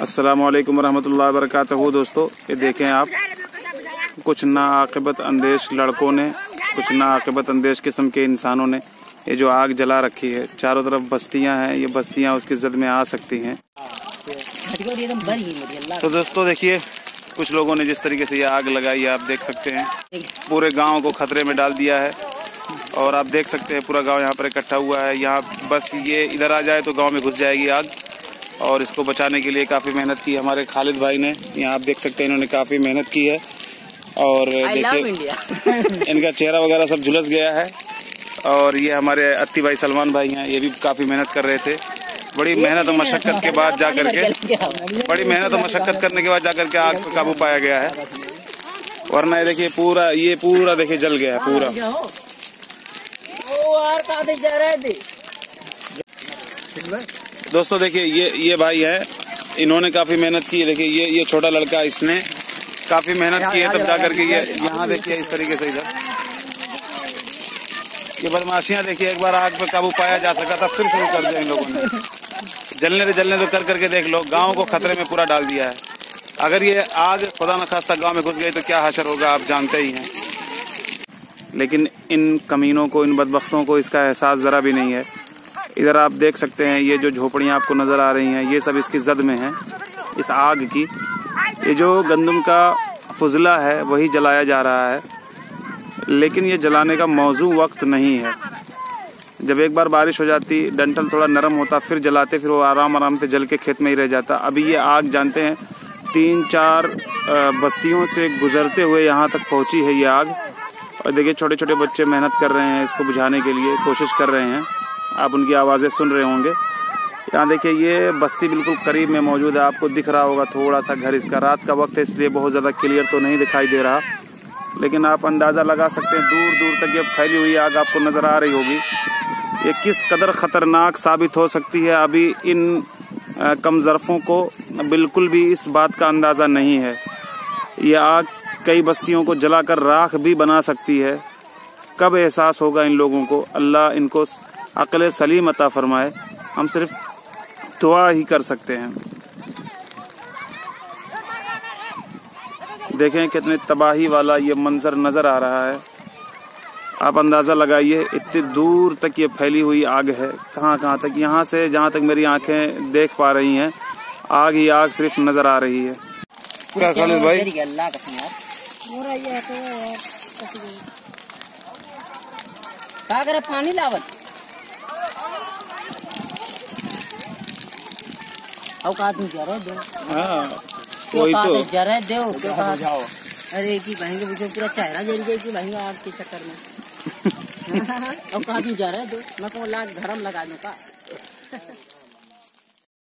अस्सलामुअलैकुम रहमतुल्लाहि व बरकातहू। दोस्तों ये देखें आप, कुछ नाआक़िबत अंदेश लड़कों ने, कुछ नाआक़िबत अंदेश किस्म के इंसानों ने ये जो आग जला रखी है। चारों तरफ बस्तियां हैं, ये बस्तियां उसकी जद में आ सकती हैं। तो दोस्तों देखिए, कुछ लोगों ने जिस तरीके से ये आग लगाई है, आप देख सकते हैं पूरे गांव को खतरे में डाल दिया है। और आप देख सकते हैं पूरा गांव यहाँ पर इकट्ठा हुआ है। यहाँ बस ये इधर आ जाए तो गांव में घुस जाएगी आग। और इसको बचाने के लिए काफ़ी मेहनत की हमारे खालिद भाई ने। यहाँ आप देख सकते हैं इन्होंने काफ़ी मेहनत की है। और देखिए इनका चेहरा वगैरह सब झुलस गया है। और ये हमारे अत्ती भाई सलमान भाई हैं, ये भी काफ़ी मेहनत कर रहे थे। बड़ी मेहनत और मशक्क़त के बाद जाकर के आग पर काबू पाया गया है। वरना ये देखिए पूरा देखिए जल गया है पूरा। दोस्तों देखिए ये भाई है, इन्होंने काफी मेहनत की है। देखिए ये छोटा लड़का, इसने काफी मेहनत की है तब जाकर के ये यहाँ देखिए इस तरीके से इधर ये बदमाशियां देखिए। एक बार आग पर काबू पाया जा सका था, फिर शुरू कर दिया इन लोगों ने। जलने तो कर करके देख लो, गांव को खतरे में पूरा डाल दिया है। अगर ये आग खुदा न खास्ता गांव में घुस गई तो क्या हशर होगा, आप जानते ही हैं। लेकिन इन कमीनों को, इन बदबख्तों को इसका एहसास जरा भी नहीं है। इधर आप देख सकते हैं ये जो झोपड़ियां आपको नजर आ रही हैं, ये सब इसकी जद में है, इस आग की। ये जो गंदम का फुजला है वही जलाया जा रहा है, लेकिन ये जलाने का मौजू वक्त नहीं है। जब एक बार बारिश हो जाती, डंठल थोड़ा नरम होता, फिर जलाते, फिर वो आराम से जल के खेत में ही रह जाता। अभी ये आग जानते हैं 3-4 बस्तियों से गुजरते हुए यहाँ तक पहुंची है ये आग। और देखिए छोटे छोटे बच्चे मेहनत कर रहे हैं इसको बुझाने के लिए, कोशिश कर रहे हैं। आप उनकी आवाज़ें सुन रहे होंगे। यहाँ देखिए ये बस्ती बिल्कुल करीब में मौजूद है, आपको दिख रहा होगा थोड़ा सा घर इसका। रात का वक्त है इसलिए बहुत ज़्यादा क्लियर तो नहीं दिखाई दे रहा, लेकिन आप अंदाज़ा लगा सकते हैं दूर दूर तक ये फैली हुई आग आपको नज़र आ रही होगी। ये किस कदर ख़तरनाक साबित हो सकती है, अभी इन कम ज़रफ़ों को बिल्कुल भी इस बात का अंदाज़ा नहीं है। ये आग कई बस्तियों को जलाकर राख भी बना सकती है। कब एहसास होगा इन लोगों को, अल्लाह इनको अक़ल सलीम अता फरमाए। हम सिर्फ दुआ ही कर सकते हैं। देखें कितने तबाही वाला ये मंजर नजर आ रहा है। आप अंदाजा लगाइए इतनी दूर तक ये फैली हुई आग है। कहाँ तक, यहाँ से जहाँ तक मेरी आंखें देख पा रही हैं, आग ही आग सिर्फ नजर आ रही है। क्या खालिद भाई, पानी लावत औकात में जरा दो। हाँ वही तो जरा दो। अरे की बहन के पूरा चेहरा जल गया कि बहन आग के चक्कर में। औकात में जरा दो, मैं को लाख धर्म लगा दूं का।